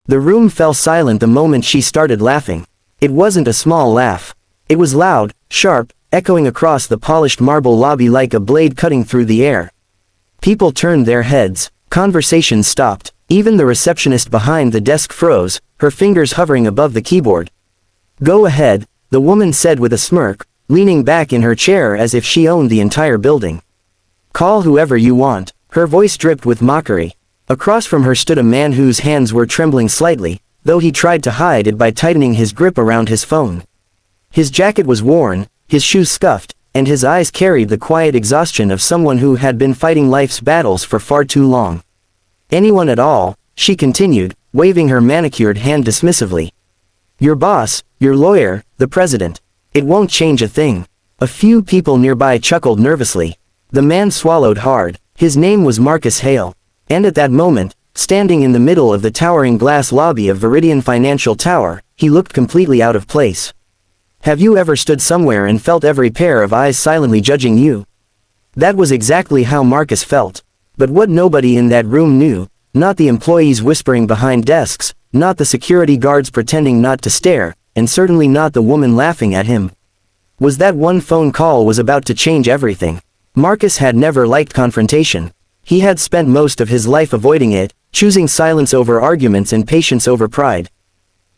The room fell silent the moment she started laughing. It wasn't a small laugh. It was loud, sharp, echoing across the polished marble lobby like a blade cutting through the air. People turned their heads, conversation stopped, even the receptionist behind the desk froze, her fingers hovering above the keyboard. "Go ahead," the woman said with a smirk, leaning back in her chair as if she owned the entire building. "Call whoever you want." Her voice dripped with mockery. Across from her stood a man whose hands were trembling slightly, though he tried to hide it by tightening his grip around his phone. His jacket was worn, his shoes scuffed, and his eyes carried the quiet exhaustion of someone who had been fighting life's battles for far too long. "Anyone at all," she continued, waving her manicured hand dismissively. "Your boss, your lawyer, the president. It won't change a thing." A few people nearby chuckled nervously. The man swallowed hard. His name was Marcus Hale. And at that moment, standing in the middle of the towering glass lobby of Viridian Financial Tower, he looked completely out of place. Have you ever stood somewhere and felt every pair of eyes silently judging you? That was exactly how Marcus felt. But what nobody in that room knew, not the employees whispering behind desks, not the security guards pretending not to stare, and certainly not the woman laughing at him, was that one phone call was about to change everything. Marcus had never liked confrontation. He had spent most of his life avoiding it, choosing silence over arguments and patience over pride.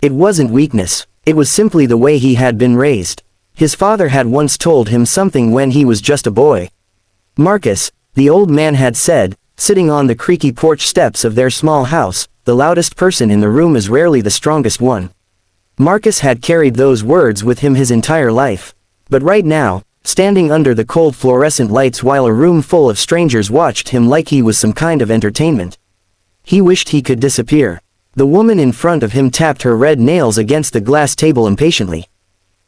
It wasn't weakness, it was simply the way he had been raised. His father had once told him something when he was just a boy. "Marcus," the old man had said, sitting on the creaky porch steps of their small house, "the loudest person in the room is rarely the strongest one." Marcus had carried those words with him his entire life. But right now, standing under the cold fluorescent lights while a room full of strangers watched him like he was some kind of entertainment, he wished he could disappear. The woman in front of him tapped her red nails against the glass table impatiently.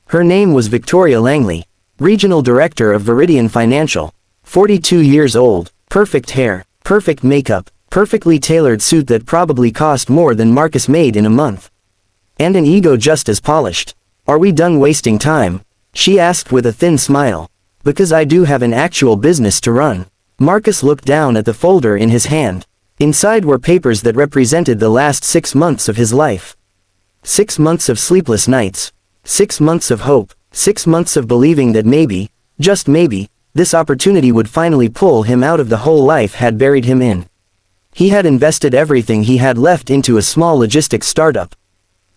Her name was Victoria Langley, Regional Director of Viridian Financial. 42 years old, perfect hair, perfect makeup, perfectly tailored suit that probably cost more than Marcus made in a month. And an ego just as polished. "Are we done wasting time?" she asked with a thin smile. "Because I do have an actual business to run." Marcus looked down at the folder in his hand. Inside were papers that represented the last 6 months of his life. 6 months of sleepless nights. 6 months of hope. 6 months of believing that maybe, just maybe, this opportunity would finally pull him out of the hole life had buried him in. He had invested everything he had left into a small logistics startup.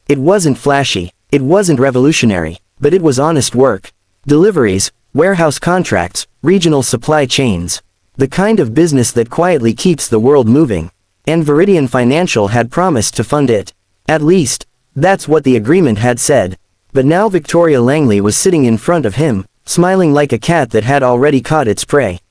It wasn't flashy, it wasn't revolutionary, but it was honest work. Deliveries, warehouse contracts, regional supply chains. The kind of business that quietly keeps the world moving. And Viridian Financial had promised to fund it. At least, that's what the agreement had said. But now Victoria Langley was sitting in front of him, smiling like a cat that had already caught its prey.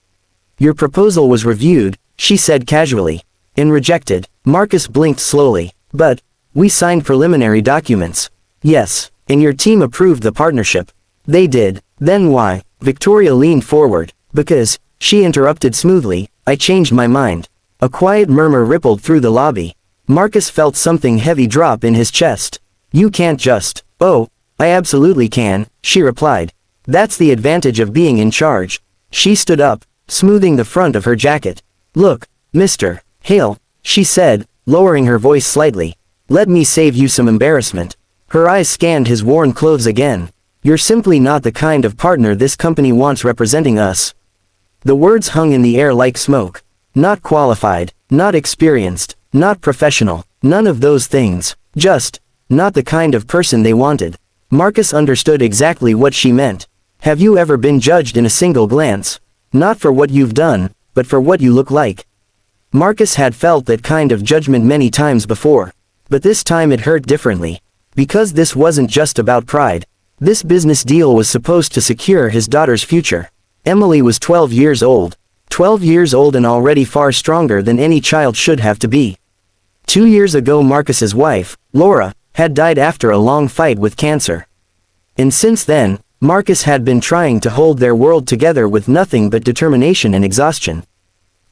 "Your proposal was reviewed," she said casually. "And rejected." Marcus blinked slowly. "But, we signed preliminary documents." "Yes, and your team approved the partnership." "They did. Then why?" Victoria leaned forward. "Because," she interrupted smoothly, "I changed my mind." A quiet murmur rippled through the lobby. Marcus felt something heavy drop in his chest. "You can't just." "Oh, I absolutely can," she replied. "That's the advantage of being in charge." She stood up, smoothing the front of her jacket. "Look, Mr. Hale," she said, lowering her voice slightly. "Let me save you some embarrassment." Her eyes scanned his worn clothes again. "You're simply not the kind of partner this company wants representing us." The words hung in the air like smoke. Not qualified, not experienced, not professional, none of those things. Just, not the kind of person they wanted. Marcus understood exactly what she meant. Have you ever been judged in a single glance? Not for what you've done, but for what you look like. Marcus had felt that kind of judgment many times before. But this time it hurt differently. Because this wasn't just about pride. This business deal was supposed to secure his daughter's future. Emily was 12 years old. 12 years old and already far stronger than any child should have to be. 2 years ago Marcus's wife, Laura, had died after a long fight with cancer. And since then, Marcus had been trying to hold their world together with nothing but determination and exhaustion.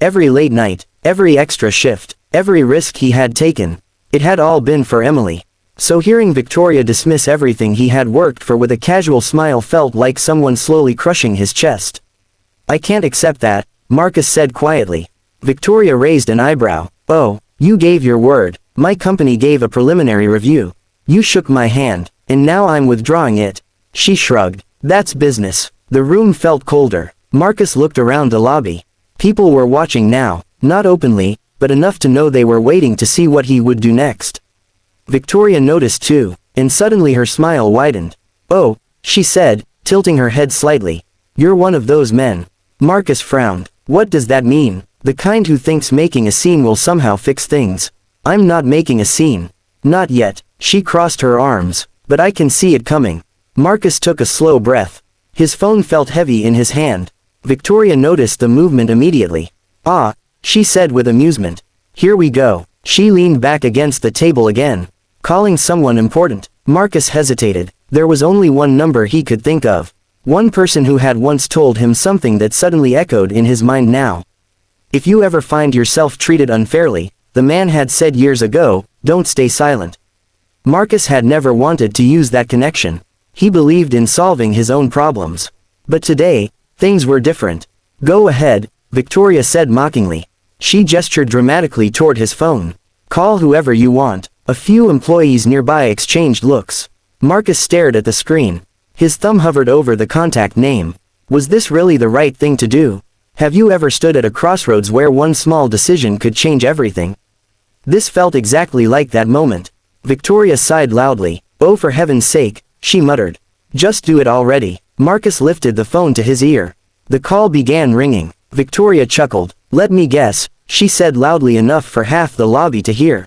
Every late night, every extra shift, every risk he had taken, it had all been for Emily. So hearing Victoria dismiss everything he had worked for with a casual smile felt like someone slowly crushing his chest. "I can't accept that," Marcus said quietly. Victoria raised an eyebrow. "Oh, You gave your word, my company gave a preliminary review. You shook my hand, and now I'm withdrawing it. She shrugged. That's business. The room felt colder. Marcus looked around the lobby. People were watching now, not openly, but enough to know they were waiting to see what he would do next. Victoria noticed too, and suddenly her smile widened. Oh, she said, tilting her head slightly. You're one of those men. Marcus frowned. What does that mean? The kind who thinks making a scene will somehow fix things. I'm not making a scene. Not yet. She crossed her arms. But I can see it coming. Marcus took a slow breath. His phone felt heavy in his hand. Victoria noticed the movement immediately. Ah, she said with amusement. Here we go. She leaned back against the table again. Calling someone important. Marcus hesitated. There was only one number he could think of. One person who had once told him something that suddenly echoed in his mind now. If you ever find yourself treated unfairly, the man had said years ago, don't stay silent. Marcus had never wanted to use that connection. He believed in solving his own problems. But today, things were different. Go ahead, Victoria said mockingly. She gestured dramatically toward his phone. Call whoever you want. A few employees nearby exchanged looks. Marcus stared at the screen. His thumb hovered over the contact name. Was this really the right thing to do? Have you ever stood at a crossroads where one small decision could change everything? This felt exactly like that moment. Victoria sighed loudly. Oh, for heaven's sake, she muttered. Just do it already. Marcus lifted the phone to his ear. The call began ringing. Victoria chuckled. Let me guess, she said loudly enough for half the lobby to hear.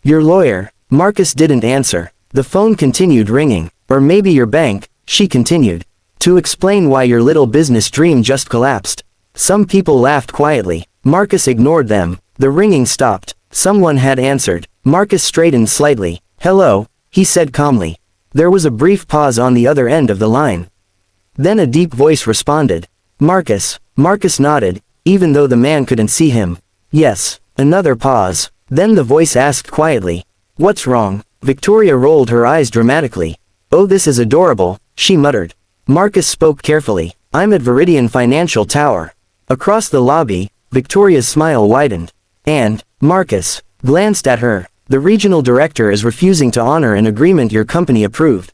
Your lawyer. Marcus didn't answer. The phone continued ringing. Or maybe your bank, she continued. To explain why your little business dream just collapsed. Some people laughed quietly. Marcus ignored them. The ringing stopped. Someone had answered. Marcus straightened slightly. Hello, he said calmly. There was a brief pause on the other end of the line. Then a deep voice responded. Marcus. Marcus nodded, even though the man couldn't see him. Yes. Another pause. Then the voice asked quietly. What's wrong? Victoria rolled her eyes dramatically. Oh, this is adorable, she muttered. Marcus spoke carefully. I'm at Viridian Financial Tower. Across the lobby, Victoria's smile widened. And, Marcus, glanced at her. The regional director is refusing to honor an agreement your company approved.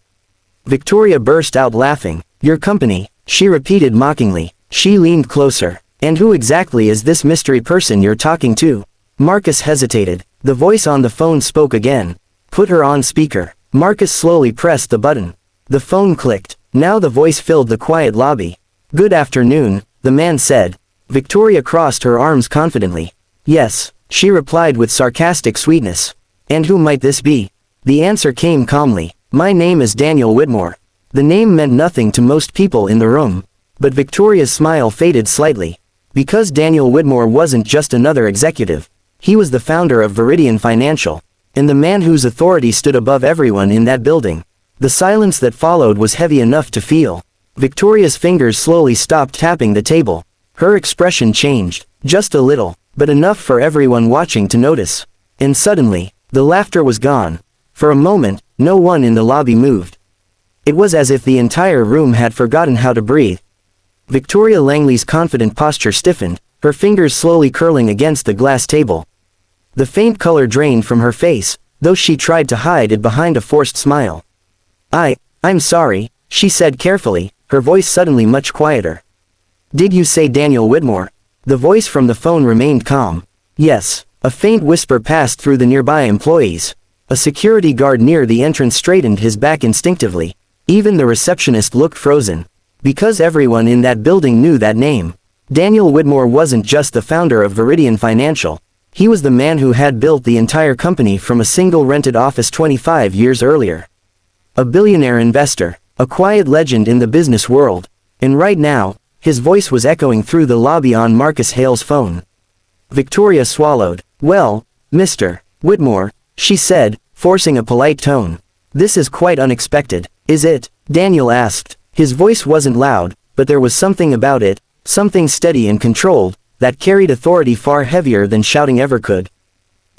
Victoria burst out laughing. Your company, she repeated mockingly. She leaned closer. And who exactly is this mystery person you're talking to? Marcus hesitated. The voice on the phone spoke again. Put her on speaker. Marcus slowly pressed the button. The phone clicked. Now the voice filled the quiet lobby. Good afternoon, the man said. Victoria crossed her arms confidently. Yes, she replied with sarcastic sweetness. And who might this be? The answer came calmly. My name is Daniel Whitmore. The name meant nothing to most people in the room. But Victoria's smile faded slightly. Because Daniel Whitmore wasn't just another executive. He was the founder of Viridian Financial. And the man whose authority stood above everyone in that building. The silence that followed was heavy enough to feel. Victoria's fingers slowly stopped tapping the table. Her expression changed, just a little, but enough for everyone watching to notice. And suddenly, the laughter was gone. For a moment, no one in the lobby moved. It was as if the entire room had forgotten how to breathe. Victoria Langley's confident posture stiffened, her fingers slowly curling against the glass table. The faint color drained from her face, though she tried to hide it behind a forced smile. I'm sorry, she said carefully, her voice suddenly much quieter. Did you say Daniel Whitmore? The voice from the phone remained calm. Yes. A faint whisper passed through the nearby employees. A security guard near the entrance straightened his back instinctively. Even the receptionist looked frozen. Because everyone in that building knew that name. Daniel Whitmore wasn't just the founder of Viridian Financial. He was the man who had built the entire company from a single rented office 25 years earlier. A billionaire investor, a quiet legend in the business world. And right now, his voice was echoing through the lobby on Marcus Hale's phone. Victoria swallowed. Well, Mr. Whitmore, she said, forcing a polite tone. This is quite unexpected, is it? Daniel asked. His voice wasn't loud, but there was something about it, something steady and controlled, that carried authority far heavier than shouting ever could.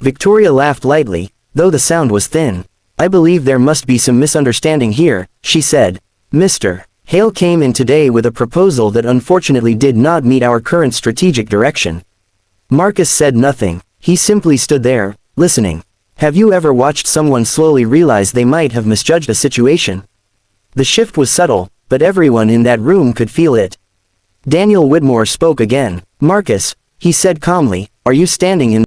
Victoria laughed lightly, though the sound was thin. I believe there must be some misunderstanding here, she said. Mr. Hale came in today with a proposal that unfortunately did not meet our current strategic direction. Marcus said nothing. He simply stood there, listening. Have you ever watched someone slowly realize they might have misjudged a situation? The shift was subtle, but everyone in that room could feel it. Daniel Widmore spoke again. Marcus, he said calmly, are you standing in